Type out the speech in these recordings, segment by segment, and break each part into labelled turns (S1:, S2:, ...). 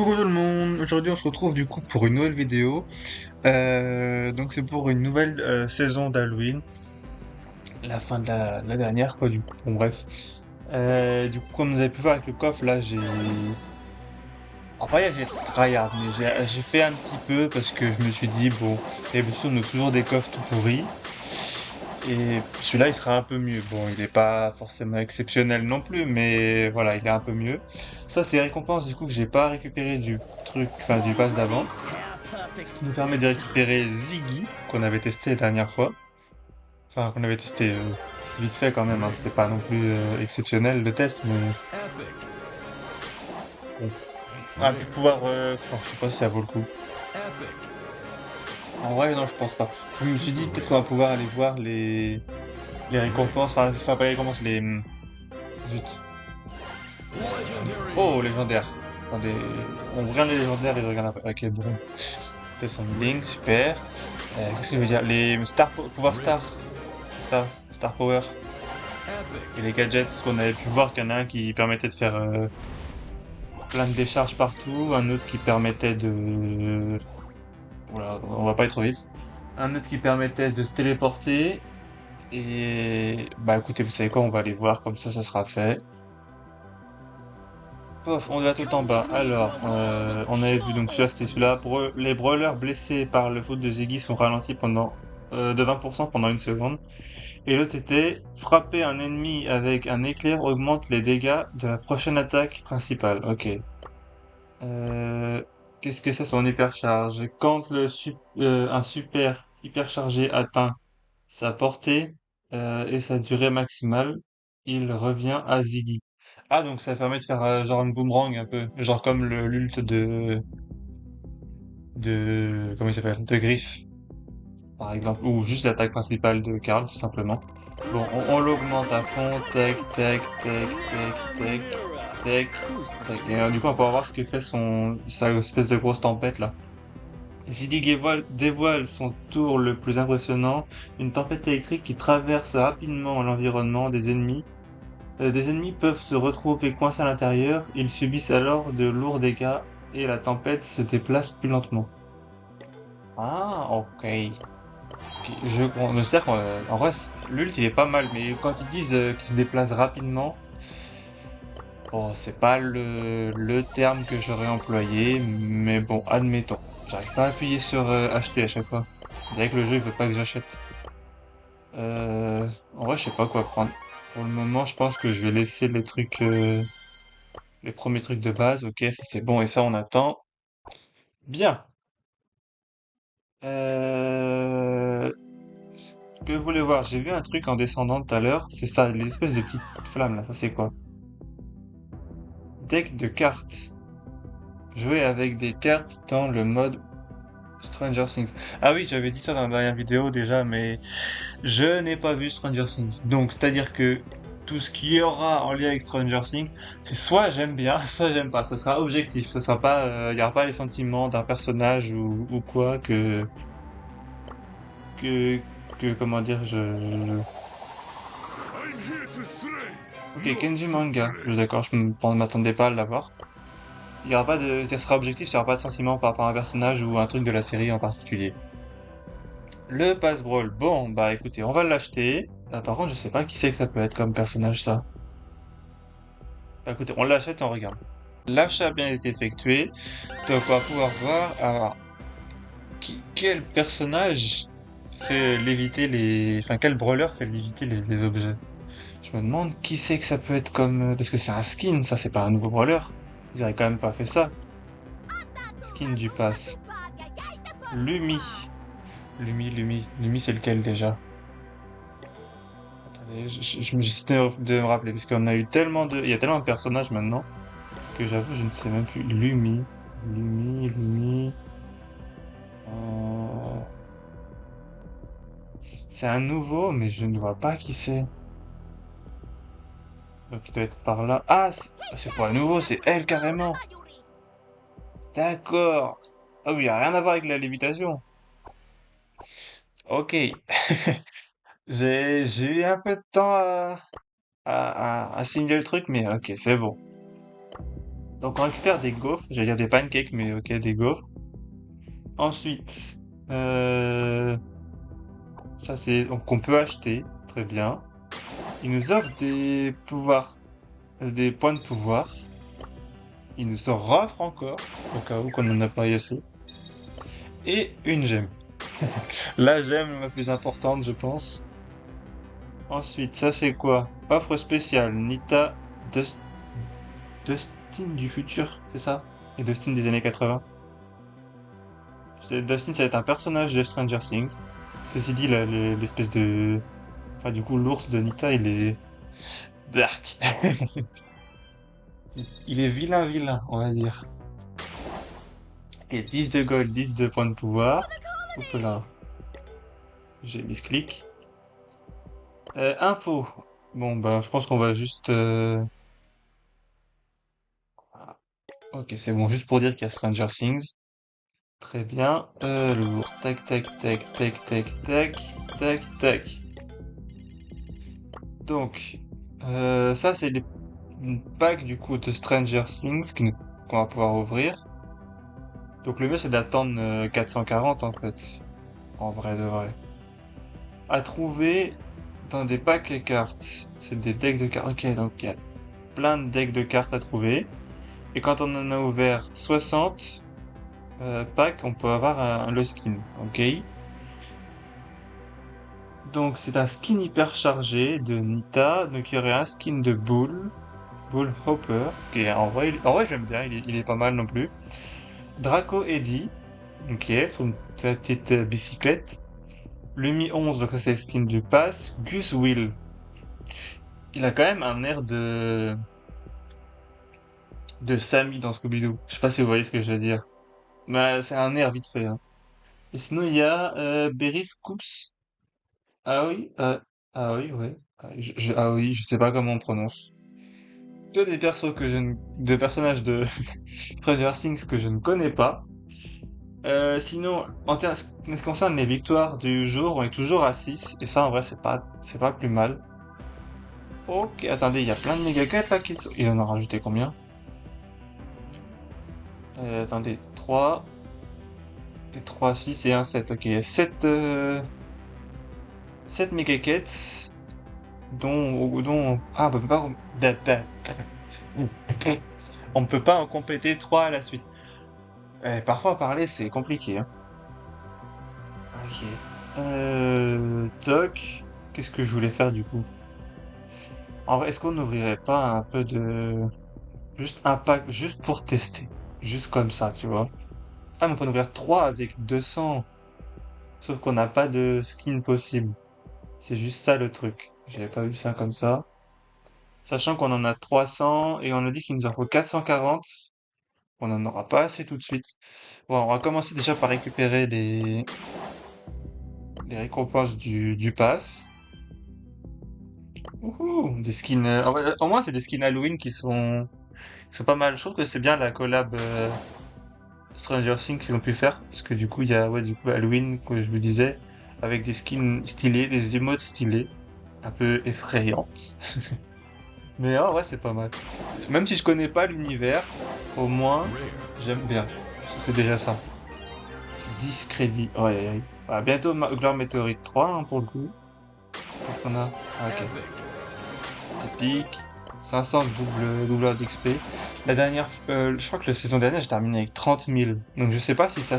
S1: Coucou tout le monde, aujourd'hui on se retrouve du coup pour une nouvelle vidéo. Donc c'est pour une nouvelle saison d'Halloween, la fin de la dernière quoi du coup. Bon bref. Du coup comme vous avez pu voir avec le coffre là j'ai... En vrai j'ai tryhard mais j'ai fait un petit peu parce que je me suis dit bon, d'habitude on a toujours des coffres tout pourris. Et celui-là il sera un peu mieux. Bon il est pas forcément exceptionnel non plus mais voilà il est un peu mieux. Ça c'est les récompenses du coup que j'ai pas récupéré du truc, enfin du pass d'avant. Ce qui nous permet de récupérer Ziggy, qu'on avait testé la dernière fois. Enfin, qu'on avait testé vite fait quand même, hein. C'était pas non plus exceptionnel le test, mais bon. On va peut-être pouvoir... enfin, je sais pas si ça vaut le coup. En vrai, non, je pense pas. Je me suis dit peut-être qu'on va pouvoir aller voir les récompenses, enfin pas les récompenses, les... Zut. Oh, légendaire. Attendez, on regarde les légendaires et je regarde avec les bons. Descending, super. Qu'est-ce que je veux dire? Les Pouvoir Star, c'est ça, Star Power. Et les gadgets, parce qu'on avait pu voir qu'il y en a un qui permettait de faire plein de décharges partout, un autre qui permettait de... Voilà, on va pas être trop vite. Un autre qui permettait de se téléporter. Et bah écoutez, vous savez quoi, on va aller voir, comme ça sera fait. Pof, on va tout en bas. Alors, on avait vu donc celui-là, c'était celui-là. Les brawlers blessés par le foot de Ziggy sont ralentis de 20% pendant une seconde. Et l'autre c'était frapper un ennemi avec un éclair augmente les dégâts de la prochaine attaque principale. Ok. Euh, Qu'est-ce que c'est son hypercharge? Quand un super hyperchargé atteint sa portée et sa durée maximale, il revient à Ziggy. Ah donc ça permet de faire genre une boomerang un peu, genre comme le l'ult de comment il s'appelle? De Griff par exemple, ou juste l'attaque principale de Karl tout simplement. Bon, on l'augmente à fond, tac, tac, tac, tac, tac, tac, tac. Et du coup, on va voir ce que fait sa espèce de grosse tempête là. Zidane dévoile son tour le plus impressionnant, une tempête électrique qui traverse rapidement l'environnement des ennemis. Des ennemis peuvent se retrouver coincés à l'intérieur, ils subissent alors de lourds dégâts et la tempête se déplace plus lentement. Ah, ok. Mais c'est-à-dire qu'en vrai, l'ult il est pas mal, mais quand ils disent qu'il se déplace rapidement, bon, c'est pas le terme que j'aurais employé, mais bon, admettons. J'arrive pas à appuyer sur acheter à chaque fois. On dirait que le jeu il veut pas que j'achète. En vrai, je sais pas quoi prendre. Pour le moment, je pense que je vais laisser les premiers trucs de base. Ok, ça c'est bon, et ça on attend. Bien. Euh... Que vous voulez voir? J'ai vu un truc en descendant tout à l'heure. C'est ça, les espèces de petites flammes là. Ça c'est quoi? Deck de cartes. Jouer avec des cartes dans le mode Stranger Things. Ah oui, j'avais dit ça dans la dernière vidéo déjà, mais je n'ai pas vu Stranger Things. Donc, c'est-à-dire que tout ce qu'il y aura en lien avec Stranger Things, c'est soit j'aime bien, soit j'aime pas. Ça sera objectif. Ça sera pas, il y aura pas les sentiments d'un personnage ou quoi que, comment dire, Ok, Kenji Manga. Je suis d'accord, m'attendais pas à l'avoir. Il y aura pas de, ça sera objectif, il y aura pas de sentiment par rapport à un personnage ou un truc de la série en particulier. Le pass brawl. Bon, bah écoutez, on va l'acheter. Ah, par contre, je sais pas qui c'est que ça peut être comme personnage ça. Bah, écoutez, on l'achète et on regarde. L'achat a bien été effectué. Donc on va pouvoir voir quel personnage fait léviter enfin quel brawler fait léviter les objets. Je me demande qui c'est que ça peut être comme, parce que c'est un skin, ça c'est pas un nouveau brawler. Ils auraient quand même pas fait ça. Skin du pass. Lumi. Lumi c'est lequel déjà? Attendez, j'essaie de me rappeler, parce qu'on a eu il y a tellement de personnages maintenant, que j'avoue, je ne sais même plus. Lumi. euh, C'est un nouveau, mais je ne vois pas qui c'est. Donc il doit être par là. Ah, c'est pas un nouveau, c'est elle carrément. D'accord. Ah oui, il a rien à voir avec la lévitation. Ok. J'ai eu un peu de temps à assimiler le truc, mais ok, c'est bon. Donc on récupère des gaufres, j'allais dire des pancakes, mais ok, des gaufres. Ensuite, euh, ça c'est donc qu'on peut acheter, très bien. Il nous offre des pouvoirs, des points de pouvoir. Il nous en offre encore, au cas où qu'on en a pas assez. Et une gemme. La gemme la plus importante, je pense. Ensuite, ça c'est quoi? Offre spéciale, Nita Dustin du futur, c'est ça? Et Dustin des années 80. Dustin, ça va être un personnage de Stranger Things. Ceci dit, l'espèce de... Enfin, du coup, l'ours de Nita, il est... Dark. Il est vilain, vilain, on va dire. Et 10 de gold, 10 de points de pouvoir. Hop là. J'ai misclick. Info. Bon, bah, je pense qu'on va juste... Ok, c'est bon, juste pour dire qu'il y a Stranger Things. Très bien. Lourd. Tac, tac, tac, tac, tac, tac, tac, tac. Donc, ça, c'est les packs, du coup, de Stranger Things qu'on va pouvoir ouvrir. Donc, le mieux, c'est d'attendre 440, en fait. En vrai de vrai. À trouver dans des packs et cartes. C'est des decks de cartes. Ok, donc il y a plein de decks de cartes à trouver. Et quand on en a ouvert 60 packs, on peut avoir le skin. Ok. Donc c'est un skin hyper chargé de Nita. Donc il y aurait un skin de Bull Hopper. Ok, en vrai j'aime bien, il est pas mal non plus. Draco Eddy. Ok, faut une petite bicyclette. Lumi 11, donc ça c'est le skin du pass. Gus Will. Il a quand même un air de Sammy dans Scooby-Doo. Je sais pas si vous voyez ce que je veux dire. Mais c'est un air vite fait, hein. Et sinon, il y a Berry Scoops. Ah oui, ah oui, ouais. Ah oui, je sais pas comment on prononce. Que des persos que je ne... de personnages de Stranger Things que je ne connais pas. Sinon, ce qui concerne les victoires du jour, on est toujours à 6. Et ça, en vrai, c'est pas plus mal. Ok, attendez, il y a plein de méga quêtes là qui sont... Ils en ont rajouté combien? Attendez, 3 et 3 6 et un 7. Ok, il y a 7, 7 méga quêtes, dont... Ah, on peut pas... On peut pas en compléter 3 à la suite. Parfois, parler, c'est compliqué, hein. Ok. Toc. Qu'est-ce que je voulais faire, du coup? En vrai, est-ce qu'on n'ouvrirait pas un peu de... Juste un pack, juste pour tester. Juste comme ça, tu vois. Ah, mais on peut en ouvrir 3 avec 200. Sauf qu'on n'a pas de skin possible. C'est juste ça le truc. J'avais pas vu ça comme ça. Sachant qu'on en a 300 et on a dit qu'il nous en faut 440. On n'en aura pas assez tout de suite. Bon, on va commencer déjà par récupérer les récompenses du pass. Ouhou, des skins. Au moins, c'est des skins Halloween qui sont pas mal. Je trouve que c'est bien la collab Stranger Things qu'ils ont pu faire. Parce que du coup, il y a ouais, du coup, Halloween, comme je vous disais, avec des skins stylés, des emotes stylés, un peu effrayantes. Mais en vrai, c'est pas mal. Même si je connais pas l'univers, au moins, j'aime bien. C'est déjà ça. 10 crédits. Ouais, ouais, ouais. Ah, bientôt Gloire Météorite 3 hein, pour le coup. Qu'est-ce qu'on a? Ah, ok. Épique. 500 double d'XP. La dernière, je crois que la saison dernière, j'ai terminé avec 30 000. Donc je sais pas si ça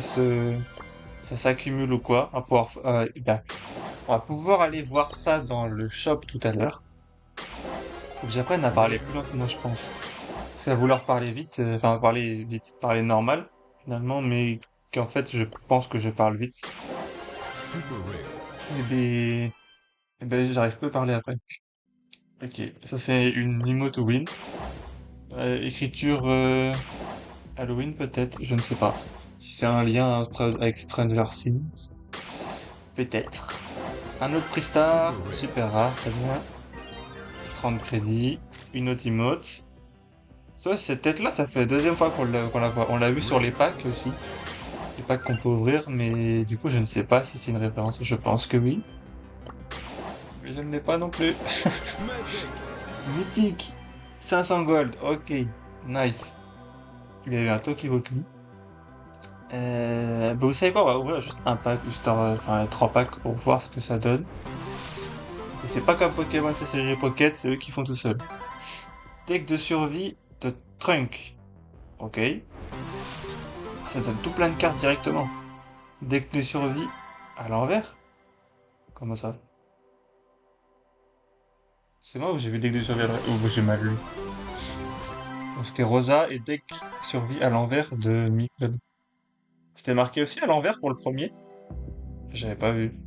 S1: s'accumule ou quoi. Ben, on va pouvoir aller voir ça dans le shop tout à l'heure. Faut que j'apprenne à parler plus lentement, je pense. Parce qu'à vouloir parler vite, enfin parler vite, parler normal, finalement, mais qu'en fait, je pense que je parle vite. Eh ben, j'arrive pas à parler après. Ok, ça c'est une emote win. Écriture Halloween peut-être, je ne sais pas. Si c'est un lien avec Stranger Things, peut-être. Un autre Pristar, super rare, très bien. 30 crédits, une autre emote. Ça, cette tête-là, ça fait la deuxième fois qu'on la voit. On l'a vu sur les packs aussi. Les packs qu'on peut ouvrir, mais du coup, je ne sais pas si c'est une référence. Je pense que oui. Mais je ne l'ai pas non plus. Mythique 500 gold, ok. Nice. Il y a eu un Tokiwoki. Bah vous savez quoi, on va ouvrir juste un pack, enfin 3 packs pour voir ce que ça donne. Et c'est pas comme Pokémon TCG Pocket, c'est eux qui font tout seuls. Deck de survie de Trunk. Ok. Ah, ça donne tout plein de cartes directement. Deck de survie à l'envers? Comment ça? C'est moi ou j'ai vu deck de survie à l'envers? Ou j'ai mal lu. Donc c'était Rosa et deck survie à l'envers de Meeple. C'était marqué aussi à l'envers pour le premier? J'avais pas vu.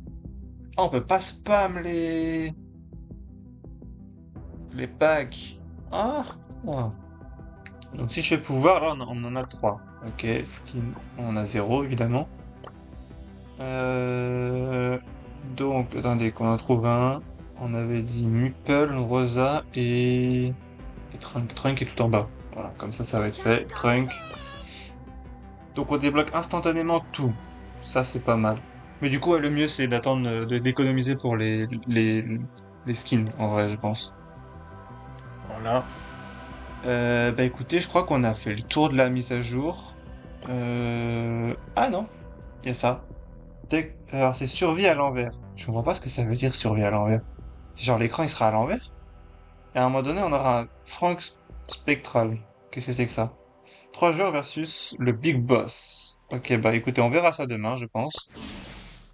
S1: Ah, on peut pas spam les packs. Ah, ah. Donc si je fais pouvoir, là on en a 3. Ok, skin, on en a 0 évidemment. Euh... Donc, attendez, qu'on en trouve un. On avait dit Meeple, Rosa et Trunk. Trunk est tout en bas. Voilà, comme ça va être fait. Trunk. Donc on débloque instantanément tout. Ça c'est pas mal. Mais du coup, ouais, le mieux c'est d'attendre d'économiser pour les skins, en vrai, je pense. Voilà. Bah écoutez, je crois qu'on a fait le tour de la mise à jour. Ah non, il y a ça. Alors c'est survie à l'envers. Je comprends pas ce que ça veut dire survie à l'envers. C'est genre l'écran il sera à l'envers. Et à un moment donné, on aura un Frank Spectral. Qu'est-ce que c'est que ça? 3 joueurs versus le Big Boss. Ok, bah écoutez, on verra ça demain, je pense.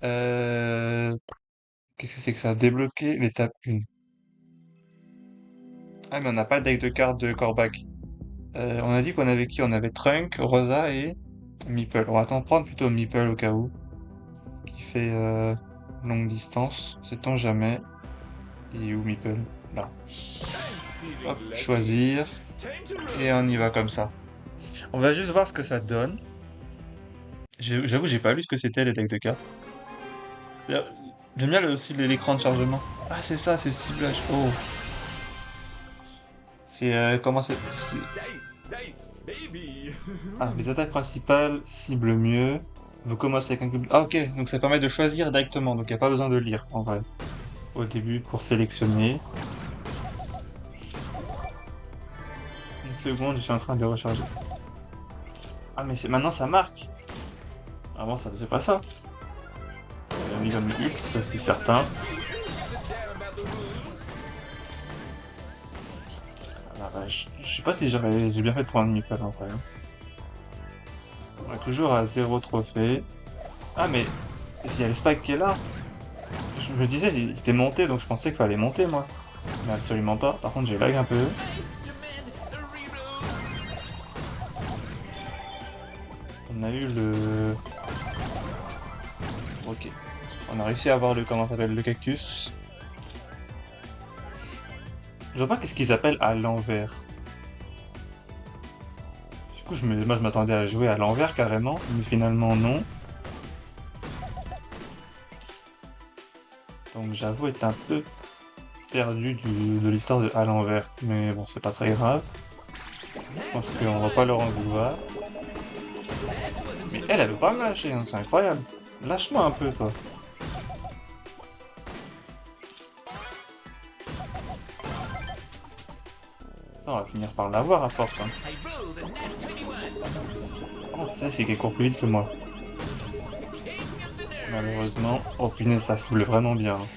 S1: Euh... Qu'est-ce que c'est que ça? Débloquer l'étape 1. Ah, mais on n'a pas de deck de cartes de Kor'bak. On a dit qu'on avait qui? On avait Trunk, Rosa et Meeple. On va attendre prendre plutôt Meeple au cas où. Qui fait longue distance. Sait-on jamais. Il est où Meeple? Là. Hop, choisir. Et on y va comme ça. On va juste voir ce que ça donne. J'avoue, j'ai pas lu ce que c'était les decks de cartes. D'ailleurs, j'aime bien aussi l'écran de chargement. Ah, c'est ça, c'est ciblage. Oh. C'est comment Ah, les attaques principales ciblent mieux. Vous commencez avec un cube. Ah, ok, donc ça permet de choisir directement, donc il n'y a pas besoin de lire en vrai. Au début pour sélectionner. Une seconde, je suis en train de recharger. Ah, mais maintenant ça marque. Avant ça faisait pas ça. Il a mis comme le ult, ça c'était certain. Ah, bah, je sais pas si j'ai bien fait de prendre une Meeple en vrai. Hein. On est toujours à 0 trophée. Ah, mais il y a le spike qui est là. Je me disais, il était monté, donc je pensais qu'il fallait monter, moi. Mais absolument pas. Par contre, j'ai lag un peu. On a eu le... Ok. On a réussi à avoir le... Comment ça s'appelle? Le cactus. Je vois pas qu'est-ce qu'ils appellent à l'envers. Du coup, moi, je m'attendais à jouer à l'envers, carrément. Mais finalement, non. Donc, j'avoue être un peu perdu de l'histoire de à l'envers. Mais bon, c'est pas très grave. Je pense qu'on va pas leur en vouloir. Mais elle veut pas me lâcher, hein, c'est incroyable. Lâche-moi un peu, toi. Ça, on va finir par l'avoir à force. Hein. Oh, c'est qu'elle court plus vite que moi. Malheureusement. Oh punaise, ça cible vraiment bien. Hein.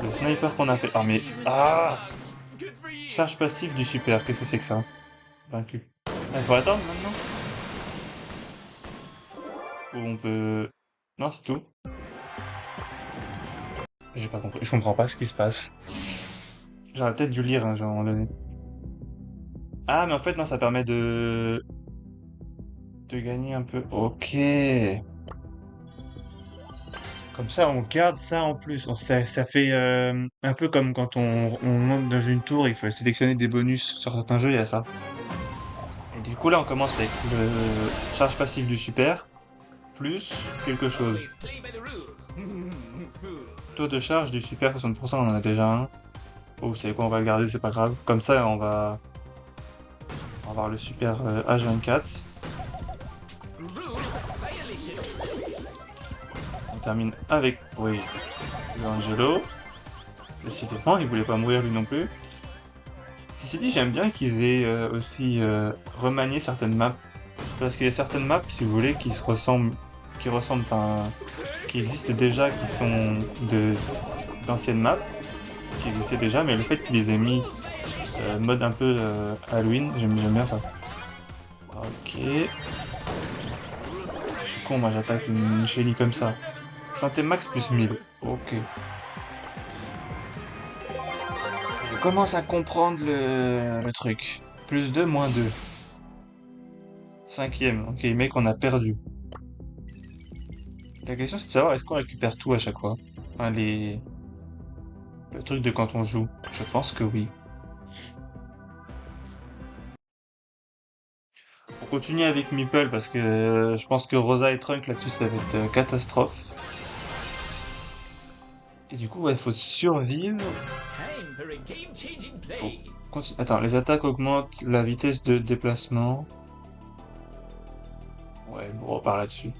S1: Le sniper qu'on a fait. Ah, mais. Ah! Charge passive du super, qu'est-ce que c'est que ça? Vaincu. Il faut attendre maintenant? Ou on peut. Non, c'est tout. J'ai pas compris. Je comprends pas ce qui se passe. J'aurais peut-être dû lire hein, à un moment donné. Ah, mais en fait, non, ça permet de gagner un peu. Ok. Comme ça, on garde ça en plus. Ça fait un peu comme quand on monte dans une tour, il faut sélectionner des bonus. Sur certains jeux, il y a ça. Et du coup, là, on commence avec le charge passive du super, plus quelque chose. Taux de charge du super 60%, on en a déjà un. Oh, vous savez quoi, on va le garder, c'est pas grave. Comme ça, on va avoir le super H24. On termine avec, oui, le Angelo. Décidément, il voulait pas mourir lui non plus. Ceci dit, j'aime bien qu'ils aient aussi remanié certaines maps. Parce qu'il y a certaines maps, si vous voulez, enfin, qui existent déjà, qui sont d'anciennes maps, qui existaient déjà, mais le fait qu'ils les aient mis mode un peu Halloween, j'aime bien ça. Ok. Je suis con, moi j'attaque une Shelly comme ça. Santé max plus 1000. Ok. Je commence à comprendre le truc. Plus 2, moins 2. Cinquième. Ok, mec, on a perdu. La question c'est de savoir est-ce qu'on récupère tout à chaque fois. Enfin, le truc de quand on joue. Je pense que oui. On continue avec Meeple parce que je pense que Rosa et Trunk là-dessus ça va être catastrophe. Et du coup, ouais, faut survivre. Faut Attends, les attaques augmentent la vitesse de déplacement. Ouais, bon, on repart là-dessus.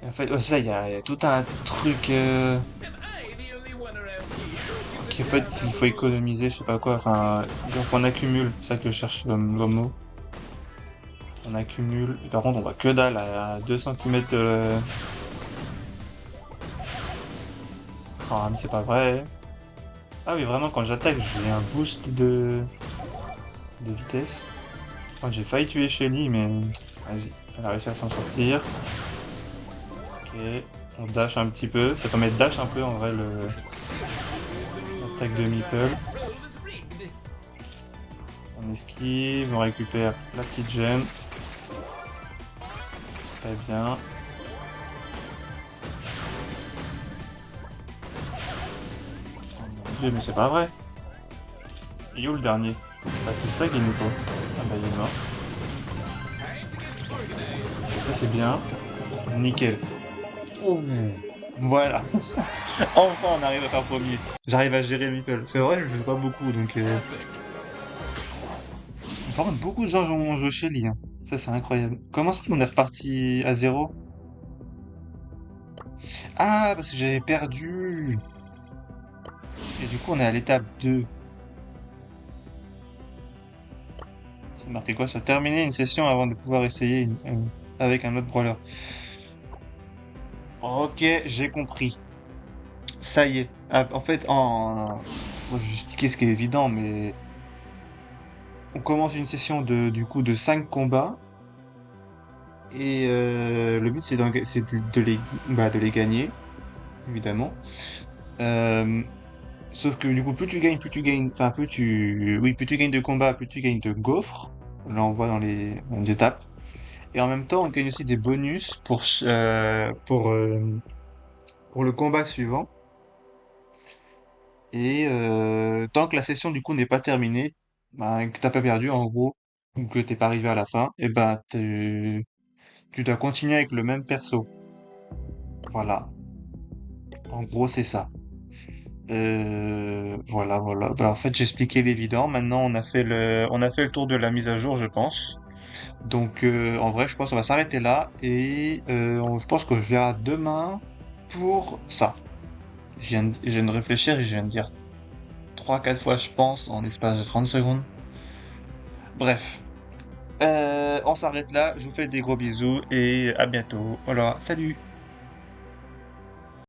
S1: Et en fait, ouais, ça, il y a tout un truc qui, en fait, il faut économiser, je sais pas quoi. Enfin, donc on accumule, c'est ça que je cherche comme mot. On accumule. Et par contre, on voit que dalle à 2 cm de... Ah, mais c'est pas vrai. Ah oui, vraiment, quand j'attaque, j'ai un boost de vitesse. Enfin, j'ai failli tuer Shelly, mais vas-y, elle a réussi à s'en sortir. Ok, on dash un petit peu. Ça permet de dash un peu en vrai l'attaque de Meeple. On esquive, on récupère la petite gemme. Très bien. Oh mon dieu, mais c'est pas vrai. Il est où le dernier? Parce que c'est ça qu'il nous faut. Ah bah il est mort. Et ça c'est bien. Nickel. Oh. Voilà. Enfin on arrive à faire premier. J'arrive à gérer Meeple. C'est vrai, je le fais pas beaucoup donc... Par contre, beaucoup de gens ont joué chez Lee, hein. Ça c'est incroyable. Comment ça on est reparti à zéro? Ah, parce que j'avais perdu. Et du coup on est à l'étape 2. Ça m'a fait quoi? Ça terminer une session avant de pouvoir essayer avec un autre brawler. Ok, j'ai compris. Ça y est. Ah, en fait, faut juste expliquer ce qui est évident, mais on commence une session du coup de 5 combats et le but c'est de les gagner, évidemment. Euh, Sauf que du coup, plus tu gagnes, enfin plus tu gagnes de combats, plus tu gagnes de gaufres. Là, on voit dans les étapes. Et en même temps, on gagne aussi des bonus pour le combat suivant. Et tant que la session du coup n'est pas terminée, bah, que t'as pas perdu en gros, ou que t'es pas arrivé à la fin, et ben tu dois continuer avec le même perso. Voilà. En gros, c'est ça. Voilà. Bah, en fait, j'ai expliqué l'évident. Maintenant, on a fait le tour de la mise à jour, je pense. Donc, en vrai, je pense qu'on va s'arrêter là et je pense que je verrai demain pour ça. Je viens de réfléchir et je viens de dire 3 4 fois, je pense, en espace de 30 secondes. Bref, on s'arrête là. Je vous fais des gros bisous et à bientôt. Voilà, salut!